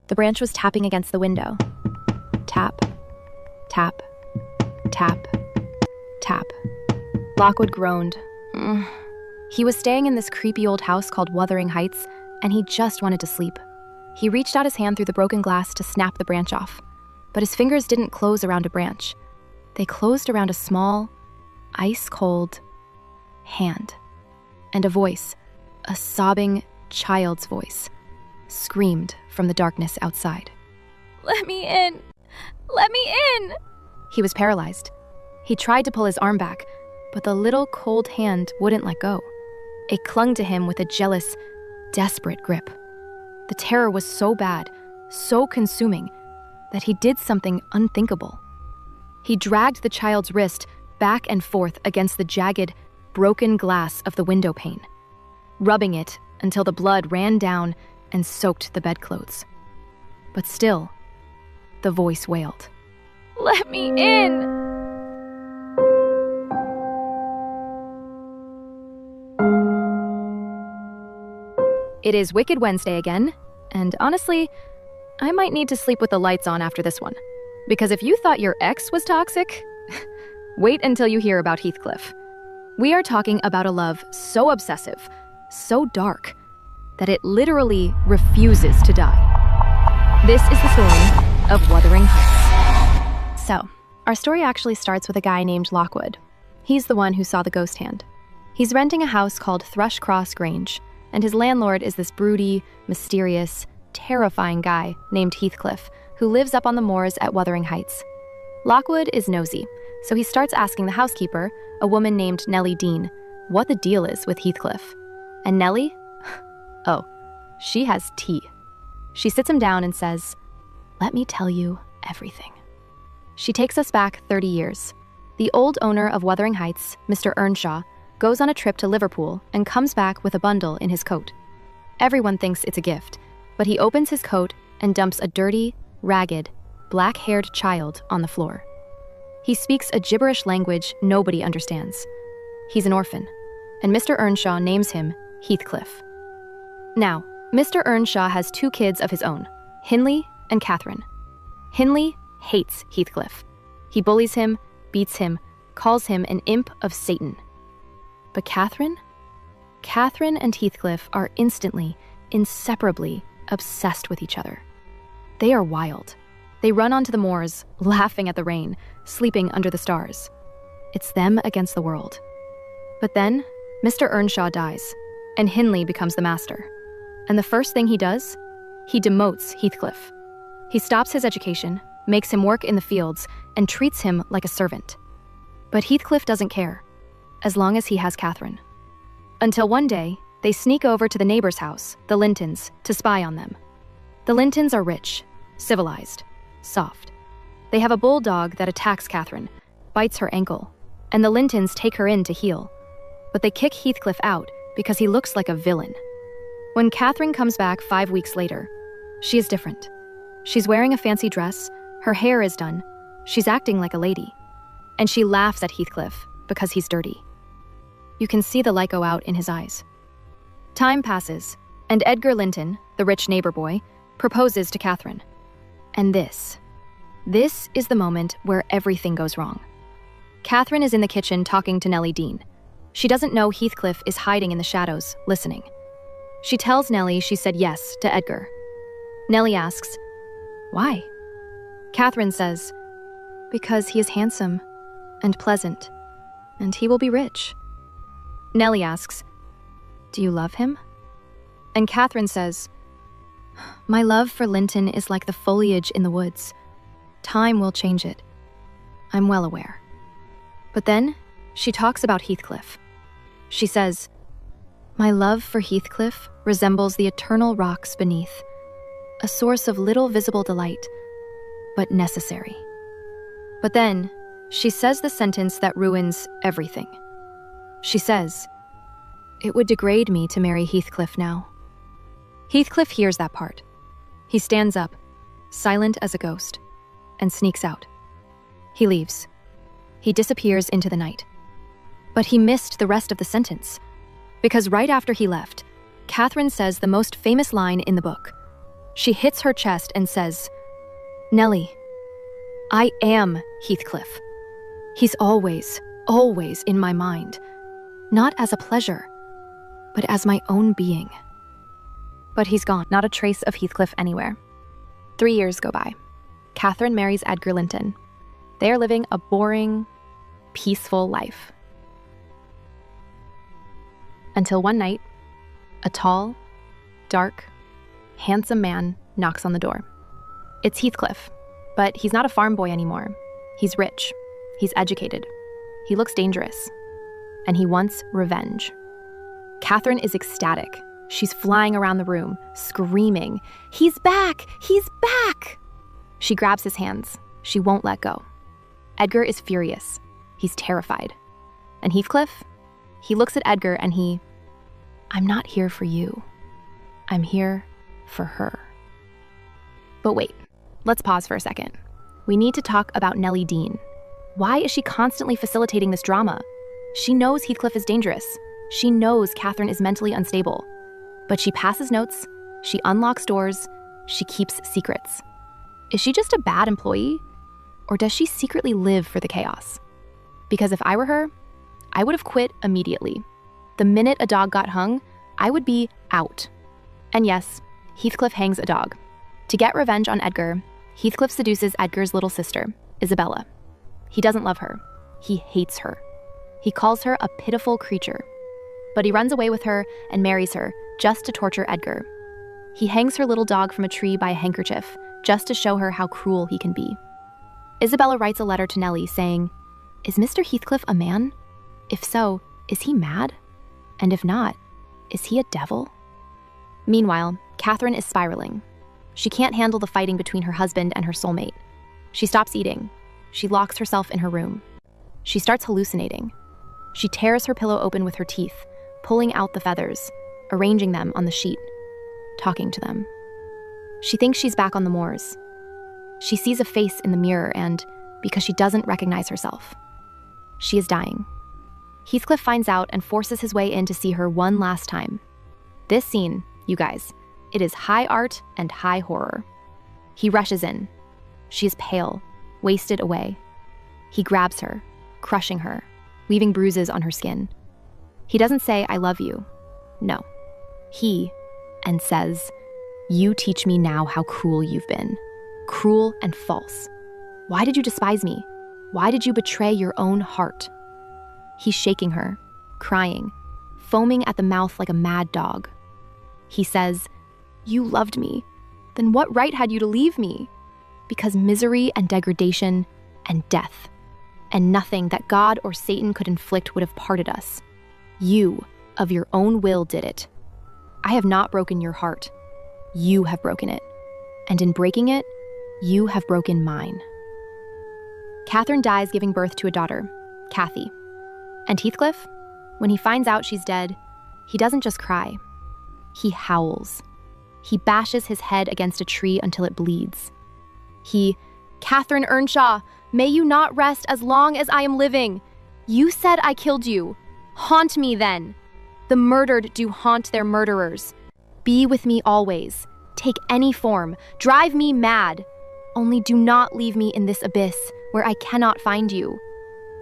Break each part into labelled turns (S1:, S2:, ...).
S1: The branch was tapping against the window. Tap, tap, tap, tap. Lockwood groaned. He was staying in this creepy old house called Wuthering Heights, and he just wanted to sleep. He reached out his hand through the broken glass to snap the branch off, but his fingers didn't close around a branch. They closed around a small, ice-cold hand. And a voice, a sobbing child's voice, screamed from the darkness outside.
S2: Let me in! Let me in!
S1: He was paralyzed. He tried to pull his arm back, but the little cold hand wouldn't let go. It clung to him with a jealous, desperate grip. The terror was so bad, so consuming, that he did something unthinkable. He dragged the child's wrist back and forth against the jagged, broken glass of the window pane, rubbing it until the blood ran down and soaked the bedclothes. But still, the voice wailed.
S2: Let me in!
S1: It is Wicked Wednesday again, and honestly, I might need to sleep with the lights on after this one. Because if you thought your ex was toxic, wait until you hear about Heathcliff. We are talking about a love so obsessive, so dark, that it literally refuses to die. This is the story of Wuthering Heights. So, our story actually starts with a guy named Lockwood. He's the one who saw the ghost hand. He's renting a house called Thrushcross Grange, and his landlord is this broody, mysterious, terrifying guy named Heathcliff, who lives up on the moors at Wuthering Heights. Lockwood is nosy, so he starts asking the housekeeper, a woman named Nelly Dean, what the deal is with Heathcliff. And Nelly? Oh, she has tea. She sits him down and says, "Let me tell you everything." She takes us back 30 years. The old owner of Wuthering Heights, Mr. Earnshaw, goes on a trip to Liverpool and comes back with a bundle in his coat. Everyone thinks it's a gift, but he opens his coat and dumps a dirty, ragged, black-haired child on the floor. He speaks a gibberish language nobody understands. He's an orphan, and Mr. Earnshaw names him Heathcliff. Now, Mr. Earnshaw has 2 kids of his own, Hindley and Catherine. Hindley hates Heathcliff. He bullies him, beats him, calls him an imp of Satan. But Catherine? Catherine and Heathcliff are instantly, inseparably obsessed with each other. They are wild. They run onto the moors, laughing at the rain, sleeping under the stars. It's them against the world. But then, Mr. Earnshaw dies, and Hindley becomes the master. And the first thing he does? He demotes Heathcliff. He stops his education, makes him work in the fields, and treats him like a servant. But Heathcliff doesn't care, as long as he has Catherine. Until one day, they sneak over to the neighbor's house, the Lintons, to spy on them. The Lintons are rich, civilized, soft. They have a bulldog that attacks Catherine, bites her ankle, and the Lintons take her in to heal. But they kick Heathcliff out because he looks like a villain. When Catherine comes back 5 weeks later, she is different. She's wearing a fancy dress, her hair is done, she's acting like a lady, and she laughs at Heathcliff because he's dirty. You can see the light go out in his eyes. Time passes, and Edgar Linton, the rich neighbor boy, proposes to Catherine. And this is the moment where everything goes wrong. Catherine is in the kitchen talking to Nelly Dean. She doesn't know Heathcliff is hiding in the shadows, listening. She tells Nelly she said yes to Edgar. Nelly asks, "Why?" Catherine says, "Because he is handsome and pleasant, and he will be rich." Nelly asks, "Do you love him?" And Catherine says, "My love for Linton is like the foliage in the woods. Time will change it. I'm well aware." But then she talks about Heathcliff. She says, "My love for Heathcliff resembles the eternal rocks beneath, a source of little visible delight, but necessary." But then she says the sentence that ruins everything. She says, "It would degrade me to marry Heathcliff now." Heathcliff hears that part. He stands up, silent as a ghost, and sneaks out. He leaves. He disappears into the night. But he missed the rest of the sentence, because right after he left, Catherine says the most famous line in the book, She hits her chest and says, "Nelly, I am Heathcliff. He's always, always in my mind, not as a pleasure, but as my own being." But he's gone, not a trace of Heathcliff anywhere. 3 years go by. Catherine marries Edgar Linton. They are living a boring, peaceful life. Until one night, a tall, dark, handsome man knocks on the door. It's Heathcliff, but he's not a farm boy anymore. He's rich, he's educated, he looks dangerous, and he wants revenge. Catherine is ecstatic. She's flying around the room, screaming, "He's back! He's back!" She grabs his hands. She won't let go. Edgar is furious. He's terrified. And Heathcliff? He looks at Edgar and "I'm not here for you. I'm here for her." But wait, let's pause for a second. We need to talk about Nelly Dean. Why is she constantly facilitating this drama? She knows Heathcliff is dangerous. She knows Catherine is mentally unstable. But she passes notes, she unlocks doors, she keeps secrets. Is she just a bad employee? Or does she secretly live for the chaos? Because if I were her, I would have quit immediately. The minute a dog got hung, I would be out. And yes, Heathcliff hangs a dog. To get revenge on Edgar, Heathcliff seduces Edgar's little sister, Isabella. He doesn't love her. He hates her. He calls her a pitiful creature. But he runs away with her and marries her just to torture Edgar. He hangs her little dog from a tree by a handkerchief just to show her how cruel he can be. Isabella writes a letter to Nelly saying, "Is Mr. Heathcliff a man? If so, is he mad? And if not, is he a devil?" Meanwhile, Catherine is spiraling. She can't handle the fighting between her husband and her soulmate. She stops eating. She locks herself in her room. She starts hallucinating. She tears her pillow open with her teeth, pulling out the feathers, arranging them on the sheet, talking to them. She thinks she's back on the moors. She sees a face in the mirror and, because she doesn't recognize herself, she is dying. Heathcliff finds out and forces his way in to see her one last time. This scene, you guys, it is high art and high horror. He rushes in. She is pale, wasted away. He grabs her, crushing her, leaving bruises on her skin. He doesn't say, "I love you." No. And says, "You teach me now how cruel you've been. Cruel and false. Why did you despise me? Why did you betray your own heart?" He's shaking her, crying, foaming at the mouth like a mad dog. He says, "You loved me. Then what right had you to leave me? Because misery and degradation and death, and nothing that God or Satan could inflict would have parted us. You, of your own will, did it. I have not broken your heart. You have broken it. And in breaking it, you have broken mine." Catherine dies giving birth to a daughter, Kathy. And Heathcliff, when he finds out she's dead, he doesn't just cry. He howls. He bashes his head against a tree until it bleeds. "Catherine Earnshaw, may you not rest as long as I am living. You said I killed you. Haunt me then. The murdered do haunt their murderers. Be with me always. Take any form. Drive me mad. Only do not leave me in this abyss where I cannot find you.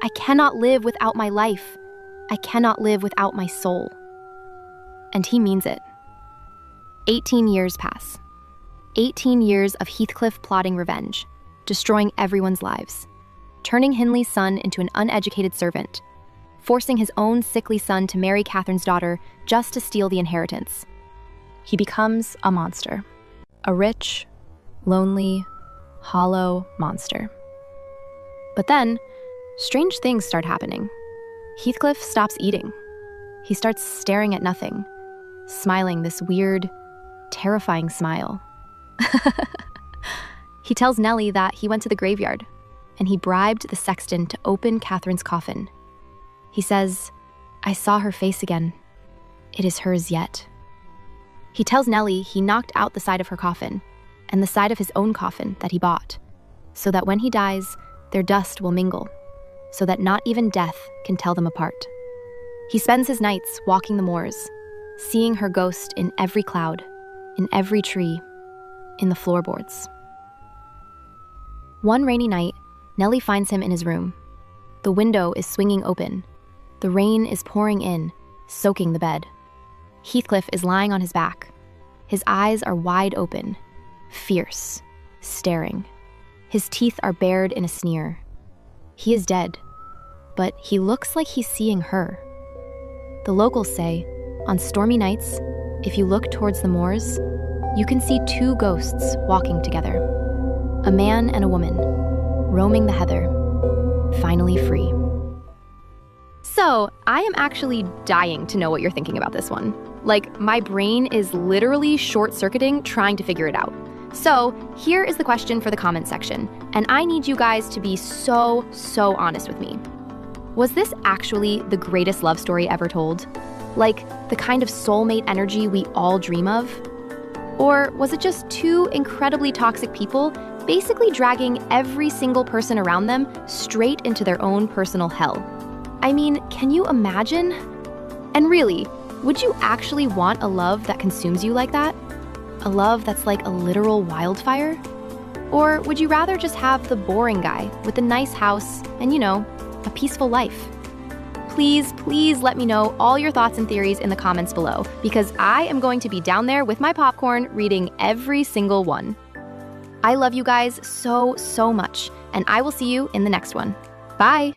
S1: I cannot live without my life. I cannot live without my soul." And he means it. 18 years pass. 18 years of Heathcliff plotting revenge, destroying everyone's lives, turning Hindley's son into an uneducated servant, forcing his own sickly son to marry Catherine's daughter just to steal the inheritance. He becomes a monster. A rich, lonely, hollow monster. But then, strange things start happening. Heathcliff stops eating. He starts staring at nothing, smiling this weird, terrifying smile. He tells Nelly that he went to the graveyard, and he bribed the sexton to open Catherine's coffin. He says, "I saw her face again. It is hers yet." He tells Nelly he knocked out the side of her coffin, and the side of his own coffin that he bought, so that when he dies, their dust will mingle, so that not even death can tell them apart. He spends his nights walking the moors, seeing her ghost in every cloud, in every tree, in the floorboards. One rainy night, Nelly finds him in his room. The window is swinging open. The rain is pouring in, soaking the bed. Heathcliff is lying on his back. His eyes are wide open, fierce, staring. His teeth are bared in a sneer. He is dead, but he looks like he's seeing her. The locals say, on stormy nights, if you look towards the moors, you can see two ghosts walking together. A man and a woman, roaming the heather, finally free. So, I am actually dying to know what you're thinking about this one. Like, my brain is literally short-circuiting trying to figure it out. So, here is the question for the comment section, and I need you guys to be so honest with me. Was this actually the greatest love story ever told? Like, the kind of soulmate energy we all dream of? Or was it just two incredibly toxic people basically dragging every single person around them straight into their own personal hell? I mean, can you imagine? And really, would you actually want a love that consumes you like that? A love that's like a literal wildfire? Or would you rather just have the boring guy with a nice house and, a peaceful life? Please let me know all your thoughts and theories in the comments below, because I am going to be down there with my popcorn reading every single one. I love you guys so much, and I will see you in the next one. Bye!